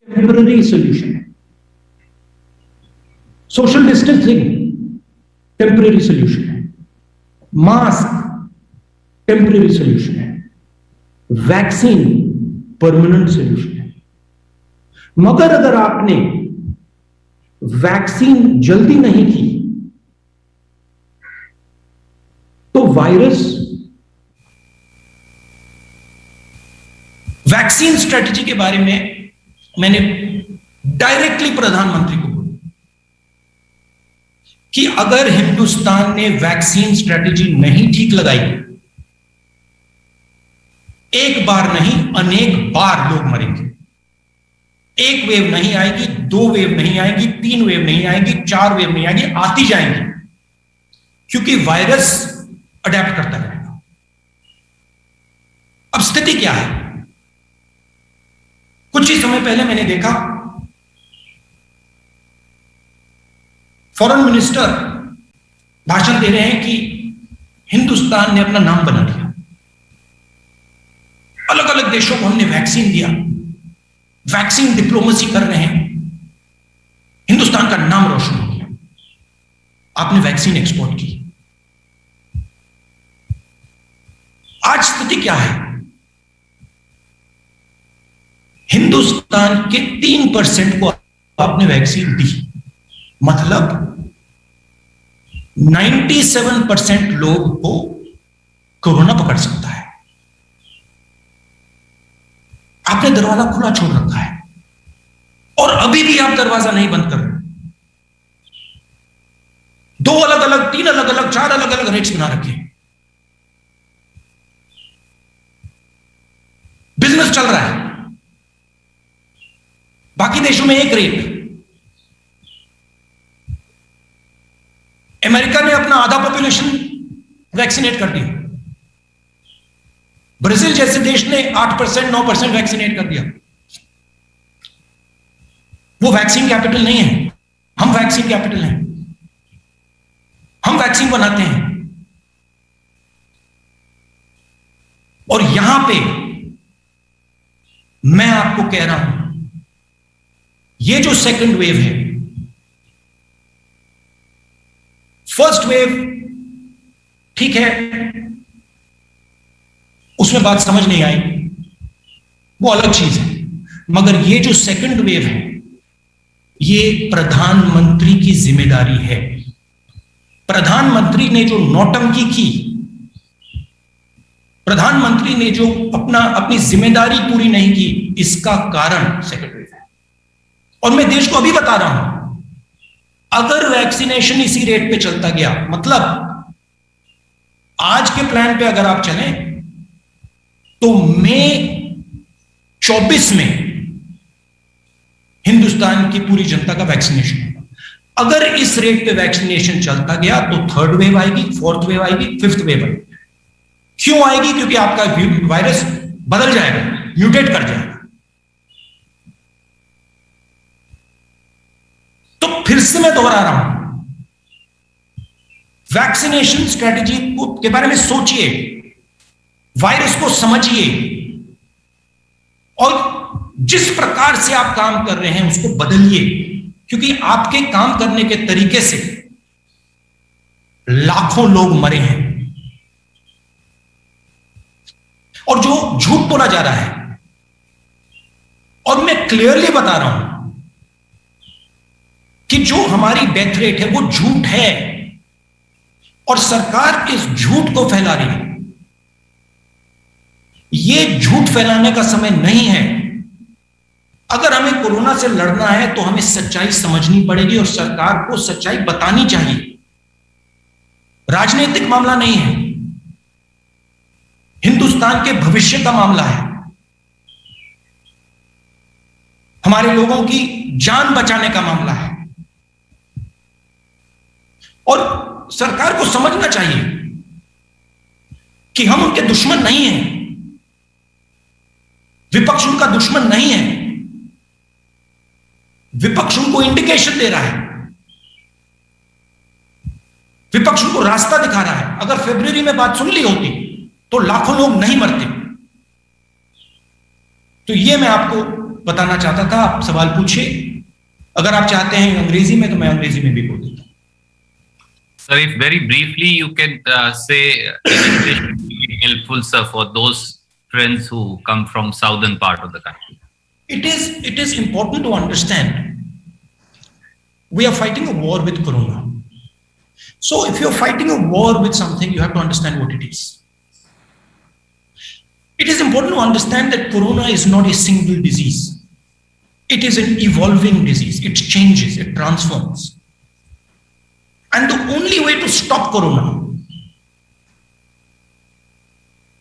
Temporary solution है, social distancing temporary solution है, mask temporary solution है, वैक्सीन परमानेंट सोल्यूशन है। मगर अगर आपने वैक्सीन जल्दी नहीं की तो वायरस, वैक्सीन स्ट्रेटजी के बारे में मैंने डायरेक्टली प्रधानमंत्री को बोला कि अगर हिंदुस्तान ने वैक्सीन स्ट्रेटजी नहीं ठीक लगाई, एक बार नहीं अनेक बार लोग मरेंगे। एक वेव नहीं आएगी, दो वेव नहीं आएगी, तीन वेव नहीं आएगी, चार वेव नहीं आएगी, आती जाएंगी, क्योंकि वायरस अडेप्ट करता रहेगा। अब स्थिति क्या है? कुछ ही समय पहले मैंने देखा फॉरेन मिनिस्टर भाषण दे रहे हैं कि हिंदुस्तान ने अपना नाम बना लिया, अलग अलग देशों को हमने वैक्सीन दिया, वैक्सीन डिप्लोमेसी कर रहे हैं, हिंदुस्तान का नाम रोशन हो गया। आपने वैक्सीन एक्सपोर्ट की। आज स्थिति क्या है? हिंदुस्तान के 3% को आपने वैक्सीन दी, मतलब 97% लोग को कोरोना पकड़ सकता है। आपने दरवाजा खुला छोड़ रखा है और अभी भी आप दरवाजा नहीं बंद कर रहे। दो अलग अलग, तीन अलग अलग, चार अलग अलग रेट्स बना रखे हैं। बिजनेस चल रहा है, बाकी देशों में एक रेट। अमेरिका ने अपना आधा पॉपुलेशन वैक्सीनेट कर दिया, ब्राजील जैसे देश ने 8% 9% वैक्सीनेट कर दिया। वो वैक्सीन कैपिटल नहीं है, हम वैक्सीन कैपिटल हैं। हम वैक्सीन बनाते हैं और यहां पे मैं आपको कह रहा हूं, ये जो सेकंड वेव है, फर्स्ट वेव ठीक है, उसमें बात समझ नहीं आई, वो अलग चीज है। मगर ये जो सेकंड वेव है, ये प्रधानमंत्री की जिम्मेदारी है। प्रधानमंत्री ने जो नौटंकी की, प्रधानमंत्री ने जो अपनी जिम्मेदारी पूरी नहीं की, इसका कारण सेकंड वेव है। और मैं देश को अभी बता रहा हूं, अगर वैक्सीनेशन इसी रेट पे चलता गया, मतलब आज के प्लान पे अगर आप चलें तो मई 24 में हिंदुस्तान की पूरी जनता का वैक्सीनेशन होगा। अगर इस रेट पे वैक्सीनेशन चलता गया तो थर्ड वेव आएगी, फोर्थ वेव आएगी, फिफ्थ वेव आएगी। क्यों आएगी? क्योंकि आपका वायरस बदल जाएगा, म्यूटेट कर जाएगा। तो फिर से मैं दोहरा रहा हूं, वैक्सीनेशन स्ट्रेटजी के बारे में सोचिए, वायरस को समझिए और जिस प्रकार से आप काम कर रहे हैं उसको बदलिए, क्योंकि आपके काम करने के तरीके से लाखों लोग मरे हैं। और जो झूठ बोला जा रहा है, और मैं क्लियरली बता रहा हूं कि जो हमारी डेथ रेट है वो झूठ है और सरकार इस झूठ को फैला रही है। ये झूठ फैलाने का समय नहीं है। अगर हमें कोरोना से लड़ना है तो हमें सच्चाई समझनी पड़ेगी और सरकार को सच्चाई बतानी चाहिए। राजनीतिक मामला नहीं है, हिंदुस्तान के भविष्य का मामला है, हमारे लोगों की जान बचाने का मामला है। और सरकार को समझना चाहिए कि हम उनके दुश्मन नहीं हैं, विपक्ष उनका दुश्मन नहीं है। विपक्ष उनको इंडिकेशन दे रहा है, विपक्ष उनको रास्ता दिखा रहा है। अगर फरवरी में बात सुन ली होती तो लाखों लोग नहीं मरते। तो ये मैं आपको बताना चाहता था। आप सवाल पूछिए, अगर आप चाहते हैं अंग्रेजी में तो मैं अंग्रेजी में भी बोल देता हूँ। Sir, if very briefly you can say in English, it will be helpful, sir, for those friends who come from southern part of the country. It is important to understand we are fighting a war with corona. So if you're fighting a war with something, you have to understand what it is. It is important to understand that corona is not a single disease. It is an evolving disease. It changes, it transforms. And the only way to stop corona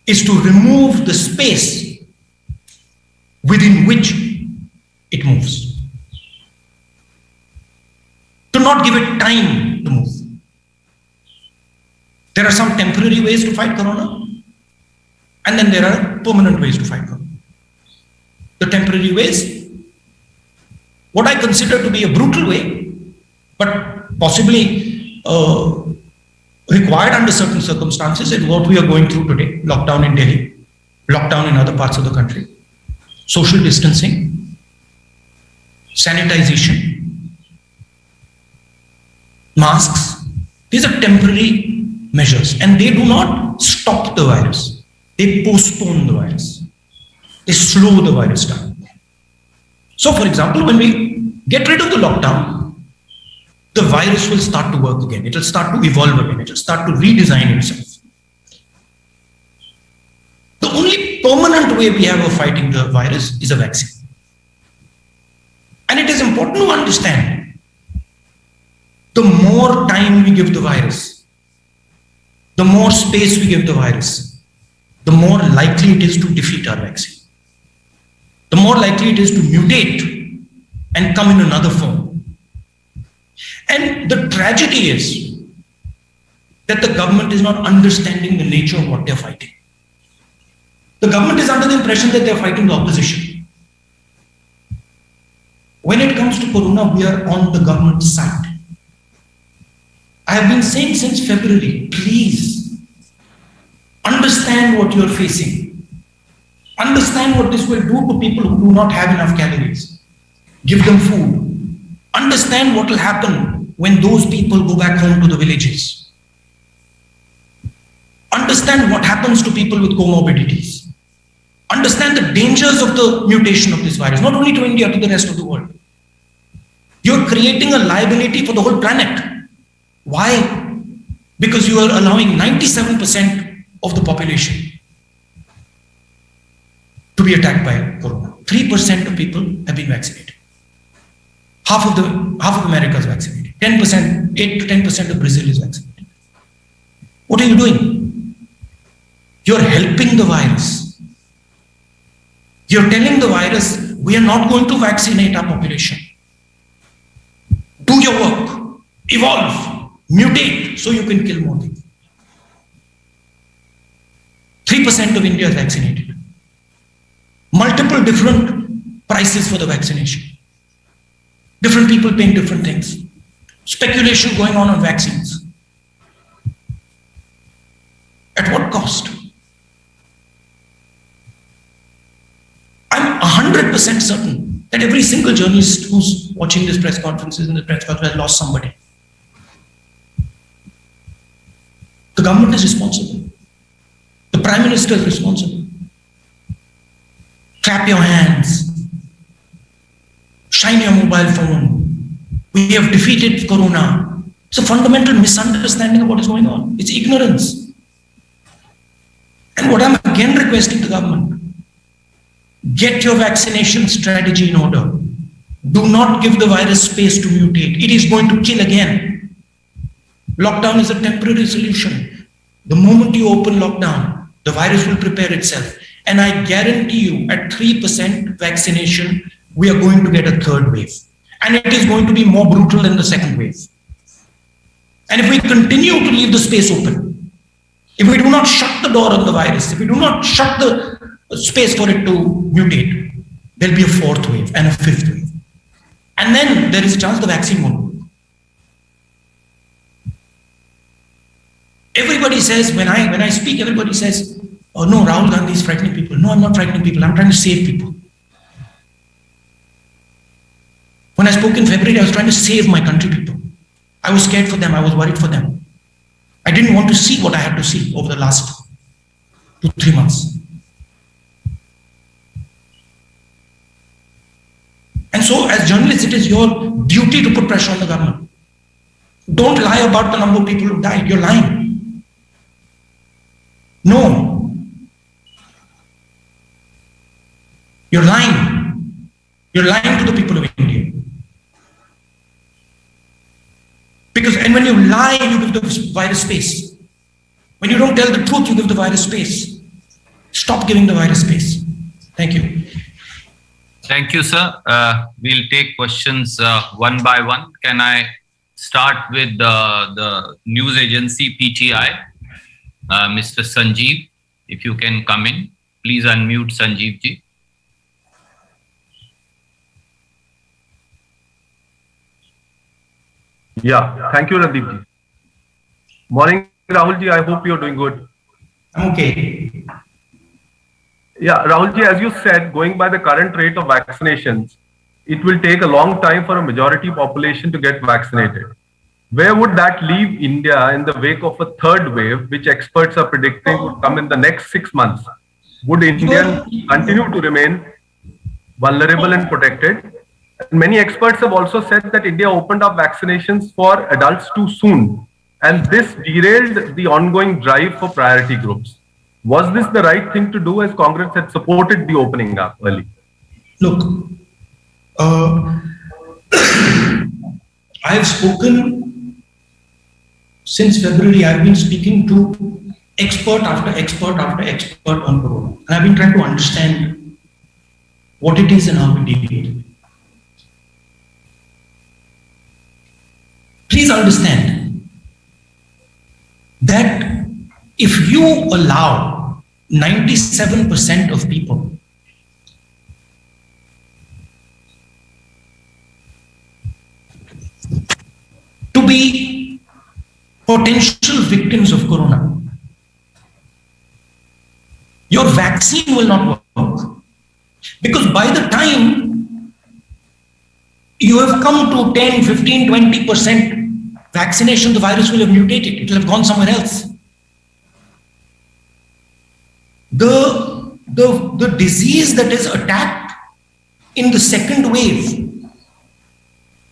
is to remove the space within which it moves. To not give it time to move. There are some temporary ways to fight corona, and then there are permanent ways to fight corona. The temporary ways, what I consider to be a brutal way, but possibly required under certain circumstances, is what we are going through today. Lockdown in Delhi, lockdown in other parts of the country, social distancing, sanitization, masks. These are temporary measures, and they do not stop the virus. They postpone the virus. They slow the virus down. So, for example, when we get rid of the lockdown, the virus will start to work again. It will start to evolve again. It will start to redesign itself. The only permanent way we have of fighting the virus is a vaccine. And it is important to understand, the more time we give the virus, the more space we give the virus, the more likely it is to defeat our vaccine. The more likely it is to mutate and come in another form. And the tragedy is that the government is not understanding the nature of what they're fighting. The government is under the impression that they're fighting the opposition. When it comes to corona, we are on the government's side. I have been saying since February, please understand what you're facing. Understand what this will do to people who do not have enough calories. Give them food. Understand what will happen when those people go back home to the villages. Understand what happens to people with comorbidities. Understand the dangers of the mutation of this virus, not only to India, to the rest of the world. You're creating a liability for the whole planet. Why? Because you are allowing 97% of the population to be attacked by corona. 3% of people have been vaccinated. Half of America is vaccinated. 10%, 8 to 10% of Brazil is vaccinated. What are you doing? You're helping the virus. You're telling the virus, we are not going to vaccinate our population. Do your work. Evolve. Mutate so you can kill more people. 3% of India is vaccinated. Multiple different prices for the vaccination. Different people paying different things. Speculation going on vaccines. At what cost? I'm 100% certain that every single journalist who's watching this press conferences and the press conference has lost somebody. The government is responsible. The Prime Minister is responsible. Clap your hands. Shine your mobile phone. We have defeated corona. It's a fundamental misunderstanding of what is going on. It's ignorance. And what I'm again requesting the government, get your vaccination strategy in order. Do not give the virus space to mutate. It is going to kill again. Lockdown is a temporary solution. The moment you open lockdown, the virus will prepare itself. And I guarantee you, at 3% vaccination, we are going to get a third wave. And it is going to be more brutal than the second wave. And if we continue to leave the space open, if we do not shut the door on the virus, if we do not shut the space for it to mutate, there'll be a fourth wave and a fifth wave. And then there is a chance the vaccine won't work. Everybody says, when I speak, everybody says, oh no, Rahul Gandhi is frightening people. No, I'm not frightening people. I'm trying to save people. When I spoke in February, I was trying to save my country people. I was scared for them. I was worried for them. I didn't want to see what I had to see over the last 2-3 months. And so, as journalists, it is your duty to put pressure on the government. Don't lie about the number of people who died. You're lying. No. You're lying. You're lying to the people of India. And when you lie, you give the virus space. When you don't tell the truth, you give the virus space. Stop giving the virus space. Thank you. Thank you, sir. We'll take questions one by one. Can I start with the news agency PTI? Mr. Sanjeev, if you can come in. Please unmute Sanjeev ji. Yeah, thank you, Randeep ji. Morning, Rahul ji. I hope you're doing good. I'm okay. Yeah, Rahul ji, as you said, going by the current rate of vaccinations, it will take a long time for a majority population to get vaccinated. Where would that leave India in the wake of a third wave, which experts are predicting would come in the next 6 months? Would India continue to remain vulnerable and protected? And many experts have also said that India opened up vaccinations for adults too soon, and this derailed the ongoing drive for priority groups. Was this the right thing to do, as Congress had supported the opening up early? Look, I have spoken since February. I've been speaking to expert after expert after expert on corona, and I've been trying to understand what it is and how we deal with it. Please understand that if you allow 97% of people to be potential victims of corona, your vaccine will not work. Because by the time you have come to 10, 15, 20% vaccination, the virus will have mutated. It will have gone somewhere else. The disease that is attacked in the second wave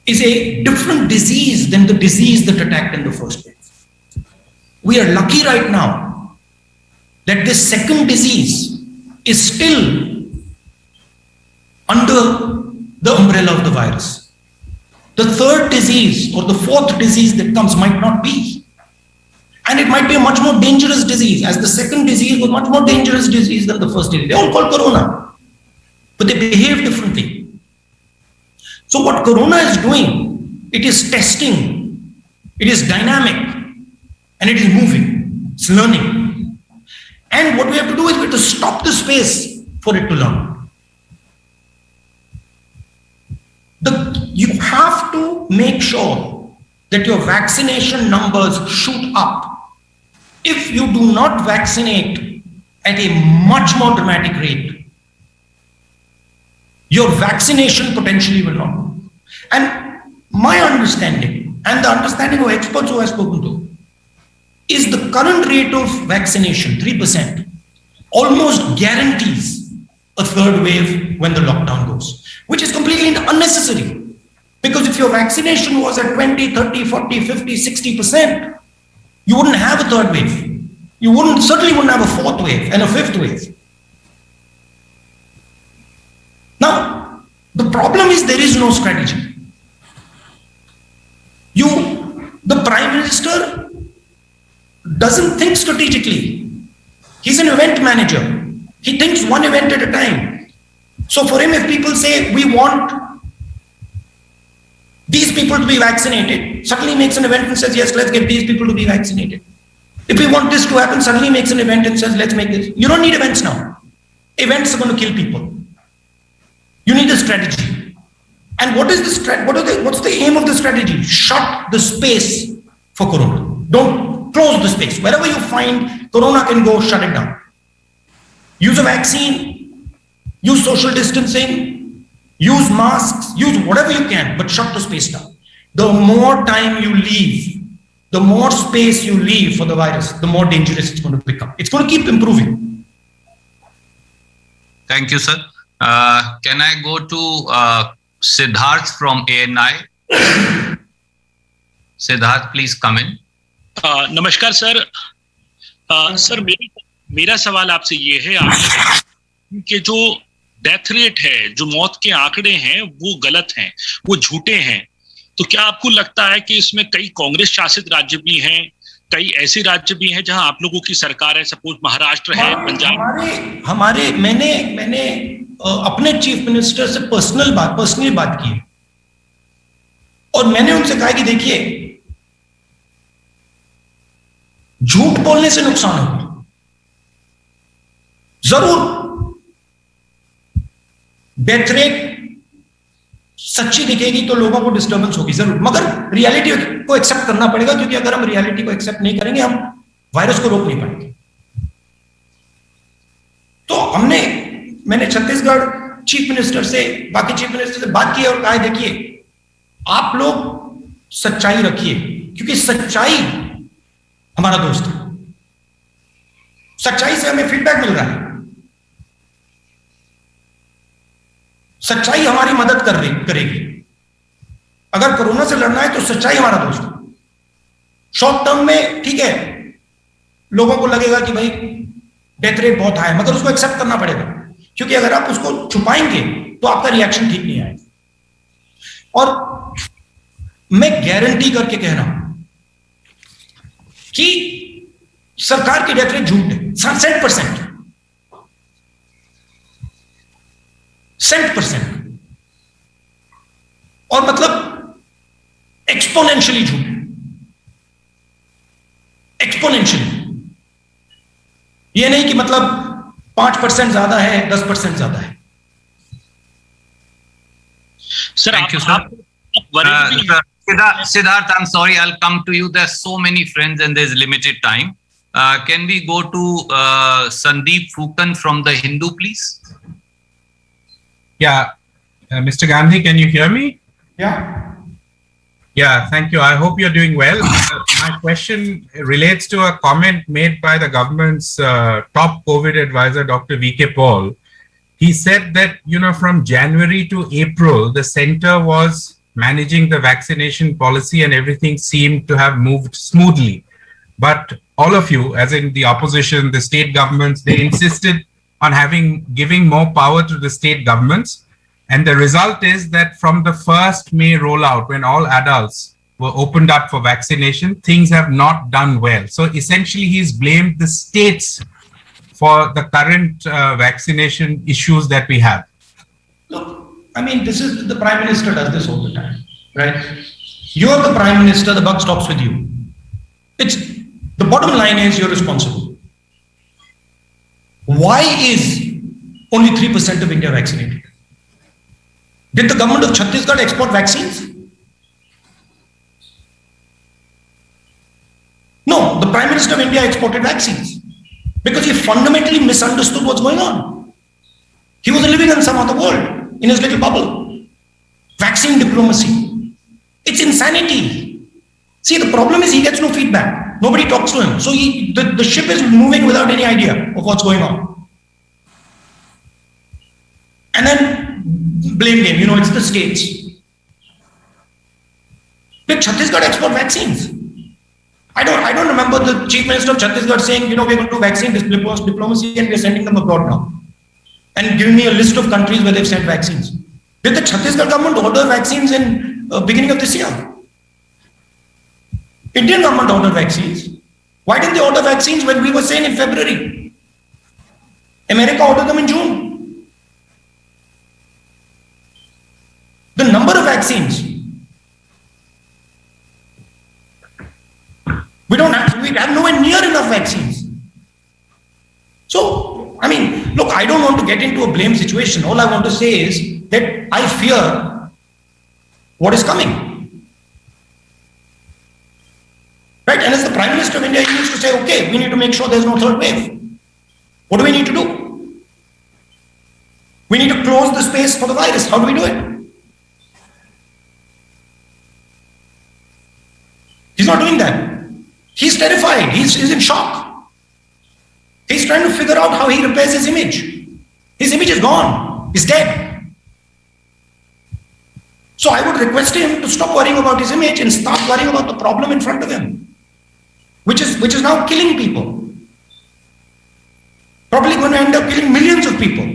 is a different disease than the disease that attacked in the first wave. We are lucky right now that this second disease is still under the umbrella of the virus. The third disease or the fourth disease that comes might not be. And it might be a much more dangerous disease, as the second disease was much more dangerous disease than the first disease. They all call corona, but they behave differently. So what corona is doing, it is testing, it is dynamic, and it is moving, it's learning. And what we have to do is we have to stop the space for it to learn. You have to make sure that your vaccination numbers shoot up. If you do not vaccinate at a much more dramatic rate, your vaccination potentially will not work. And my understanding, and the understanding of experts who I've spoken to, is the current rate of vaccination, 3%, almost guarantees a third wave when the lockdown goes, which is completely unnecessary. Because if your vaccination was at 20, 30, 40, 50, 60%, you wouldn't have a third wave. You certainly wouldn't have a fourth wave and a fifth wave. Now, the problem is there is no strategy. The Prime Minister doesn't think strategically. He's an event manager. He thinks one event at a time. So for him, if people say, we want these people to be vaccinated, suddenly makes an event and says, yes, let's get these people to be vaccinated. If we want this to happen, suddenly makes an event and says, let's make this. You don't need events now. Events are going to kill people. You need a strategy. And what is the what's the aim of the strategy? Shut the space for corona. Don't close the space. Wherever you find corona can go, shut it down. Use a vaccine, use social distancing, use masks, use whatever you can, but shut the space down. The more time you leave, the more space you leave for the virus, the more dangerous it's going to become. It's going to keep improving. Thank you, sir. Can I go to Siddharth from ANI? Siddharth, please come in. नमस्कार sir. Sir मेरा सवाल आपसे ये है, आपने कि जो death rate है, जो मौत के आंकड़े हैं वो गलत हैं, वो झूठे हैं, तो क्या आपको लगता है कि इसमें कई कांग्रेस शासित राज्य भी हैं, कई ऐसे राज्य भी हैं जहां आप लोगों की सरकार है, सपोज महाराष्ट्र है, पंजाब? मैंने अपने चीफ मिनिस्टर से पर्सनली बात की है और मैंने उनसे कहा कि देखिए, झूठ बोलने से नुकसान होगा, जरूर डेथ रेट सच्ची दिखेगी तो लोगों को डिस्टर्बेंस होगी जरूर, मगर रियलिटी को एक्सेप्ट करना पड़ेगा, क्योंकि अगर हम रियलिटी को एक्सेप्ट नहीं करेंगे हम वायरस को रोक नहीं पाएंगे। तो मैंने छत्तीसगढ़ चीफ मिनिस्टर से, बाकी चीफ मिनिस्टर से बात की और कहा, देखिए आप लोग सच्चाई रखिए, क्योंकि सच्चाई हमारा दोस्त है, सच्चाई से हमें फीडबैक मिल रहा है, सच्चाई हमारी मदद करेगी। अगर कोरोना से लड़ना है तो सच्चाई हमारा दोस्त है। शॉर्ट टर्म में ठीक है, लोगों को लगेगा कि भाई डेथ रेट बहुत हाई है, मगर उसको एक्सेप्ट करना पड़ेगा, क्योंकि अगर आप उसको छुपाएंगे तो आपका रिएक्शन ठीक नहीं आएगा। और मैं गारंटी करके कह रहा हूं कि सरकार की डेथ रेट झूठ है, 100%, और मतलब एक्सपोनेंशियली झूठ है, एक्सपोनेंशियली। ये नहीं कि मतलब 5% ज्यादा है, 10% ज्यादा है। Sir Thank you, sir. Siddharth, I'm sorry, I'll come to you. There's so many friends and there's limited time. Can we go to Sandeep Fukan from The Hindu, please? Yeah, Mr. Gandhi, can you hear me? Yeah. Yeah, thank you. I hope you're doing well. My question relates to a comment made by the government's top COVID advisor, Dr. V.K. Paul. He said that, from January to April, the center was managing the vaccination policy and everything seemed to have moved smoothly. But all of you, as in the opposition, the state governments, they insisted on giving more power to the state governments. And the result is that from the first May rollout, when all adults were opened up for vaccination, things have not done well. So essentially, he's blamed the states for the current vaccination issues that we have. Look, I mean, this is the Prime Minister does this all the time, right? You're the Prime Minister, the buck stops with you. The bottom line is you're responsible. Why is only 3% of India vaccinated? Did the government of Chhattisgarh export vaccines? No, the Prime Minister of India exported vaccines because he fundamentally misunderstood what's going on. He was living in some other world, in his little bubble. Vaccine diplomacy. It's insanity. See, the problem is he gets no feedback. Nobody talks to him. So the ship is moving without any idea of what's going on. And then blame game, it's the states. Did Chhattisgarh export vaccines? I don't remember the Chief Minister of Chhattisgarh saying, we're going to do vaccine diplomacy and we're sending them abroad now. And giving me a list of countries where they've sent vaccines. Did the Chhattisgarh government order vaccines in beginning of this year? Indian government ordered vaccines. Why didn't they order vaccines when we were saying in February? America ordered them in June. The number of vaccines. We have nowhere near enough vaccines. So, I mean, look, I don't want to get into a blame situation. All I want to say is that I fear what is coming. Right? And as the Prime Minister of India, he needs to say, okay, we need to make sure there's no third wave. What do we need to do? We need to close the space for the virus. How do we do it? He's not doing that. He's terrified. He's in shock. He's trying to figure out how he repairs his image. His image is gone. He's dead. So I would request him to stop worrying about his image and start worrying about the problem in front of him, which is now killing people. Probably going to end up killing millions of people.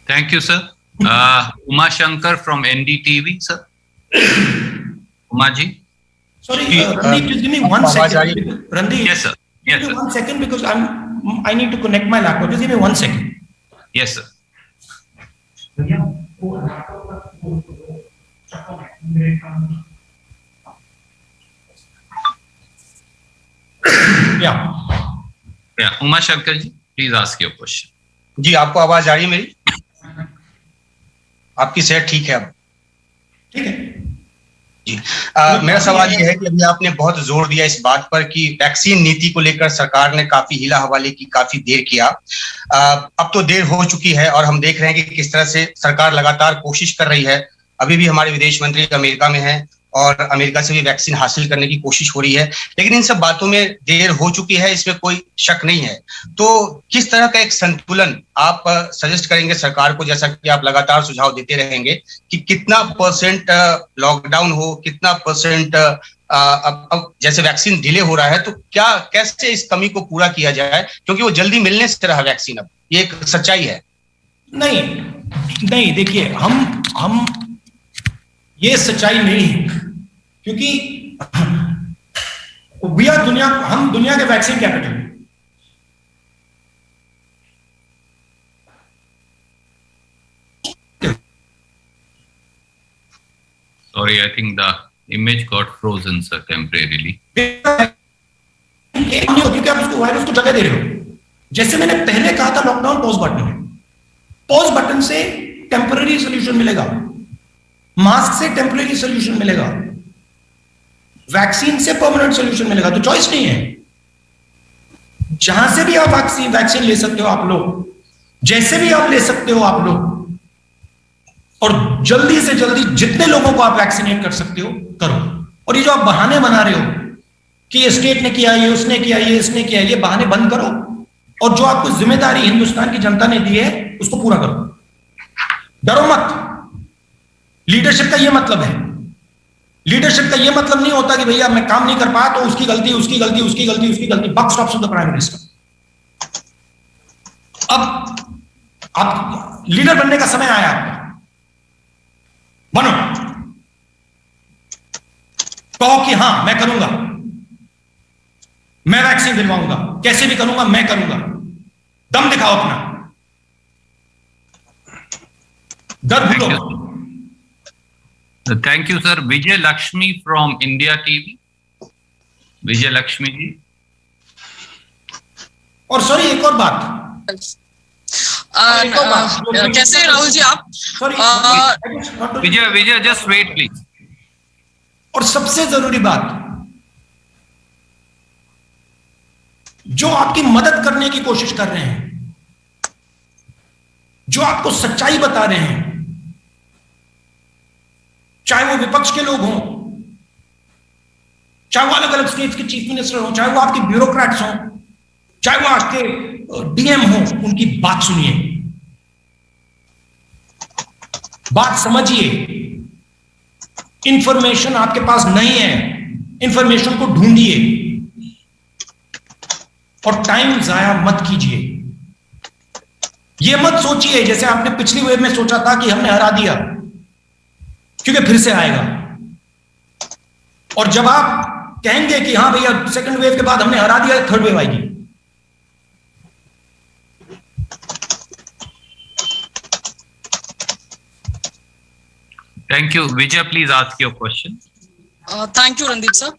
Thank you, sir. Uma Shankar from NDTV, sir. Uma ji. Sorry, Randeep, just give me 1 second. Randeep, Yes, sir. Yes, give me sir. 1 second because I need to connect my laptop. Just give me 1 second. Yes, sir. Yeah. Yeah, Uma Shankar ji, please ask your question. जी, आपको आवाज आ रही है मेरी? आपकी सेहत ठीक है अब? ठीक है। जी, मेरा सवाल ये है कि अभी आपने बहुत जोर दिया इस बात पर कि वैक्सीन नीति को लेकर सरकार ने काफी हीला हवाले की, काफी देर किया। अब तो देर हो चुकी है और हम देख रहे हैं कि किस तरह से सरकार लगातार कोशिश कर रही है। अभी भी हमारे विदेश मंत्री अमेरिका में हैं और अमेरिका से भी वैक्सीन हासिल करने की कोशिश हो रही है, लेकिन इन सब बातों में देर हो चुकी है, इसमें कोई शक नहीं है। तो किस तरह का एक संतुलन आप सजेस्ट करेंगे सरकार को, जैसा कि आप लगातार सुझाव देते रहेंगे कि कितना परसेंट लॉकडाउन हो, कितना परसेंट अब जैसे वैक्सीन डिले हो रहा है तो क्या कैसे इस कमी को पूरा किया जाए, क्योंकि वो जल्दी मिलने से रहा वैक्सीन, अब ये एक सच्चाई है। नहीं, देखिए हम ये सच्चाई नहीं है, क्योंकि हम दुनिया के vaccine capital. Sorry, I think the image got frozen, sir, temporarily. क्योंकि आप उसको वायरस को जगह दे रहे हो। जैसे मैंने पहले कहा था, लॉकडाउन पॉज बटन है। पॉज बटन से टेम्पररी सोल्यूशन मिलेगा, मास्क से टेम्पररी सोल्यूशन मिलेगा, वैक्सीन से परमानेंट सोल्यूशन मिलेगा। तो चॉइस नहीं है। जहां से भी आप वैक्सीन ले सकते हो आप लोग, जैसे भी आप ले सकते हो आप लोग, और जल्दी से जल्दी जितने लोगों को आप वैक्सीनेट कर सकते हो करो। और ये जो आप बहाने बना रहे हो कि ये स्टेट ने किया, ये उसने किया, ये इसने किया, ये बहाने बंद करो और जो आपको जिम्मेदारी हिंदुस्तान की जनता ने दी है उसको पूरा करो। डरो मत। लीडरशिप का ये मतलब है। लीडरशिप का ये मतलब नहीं होता कि भैया मैं काम नहीं कर पाया तो उसकी गलती, उसकी गलती, उसकी गलती, उसकी गलती। Buck stops with the prime minister. अब लीडर बनने का समय आया आपका। बनो, कहो कि हां मैं करूंगा, मैं वैक्सीन दिलवाऊंगा, कैसे भी करूंगा, मैं करूंगा। दम दिखाओ अपना, डर भूलो। Thank you, sir. Vijay Lakshmi from India TV. Vijay Lakshmi ji. और सॉरी एक और बात, कैसे राहुल जी आप? Sorry Vijay, just wait, please. और सबसे जरूरी बात, जो आपकी मदद करने की कोशिश कर रहे हैं, जो आपको सच्चाई बता रहे हैं, चाहे वो विपक्ष के लोग हों, चाहे वो अलग अलग स्टेट्स के चीफ मिनिस्टर हों, चाहे वो आपके ब्यूरोक्रेट्स हों, चाहे वो आपके डीएम हों, उनकी बात सुनिए, बात समझिए। इंफॉर्मेशन आपके पास नहीं है, इंफॉर्मेशन को ढूंढिए और टाइम जाया मत कीजिए। यह मत सोचिए जैसे आपने पिछली वेव में सोचा था कि हमने हरा दिया, क्योंकि फिर से आएगा। और जब आप कहेंगे कि हाँ भैया सेकंड वेव के बाद हमने हरा दिया, थर्ड वेव आएगी। Thank you. Vijay, please ask your question. Thank you, Randeep sir.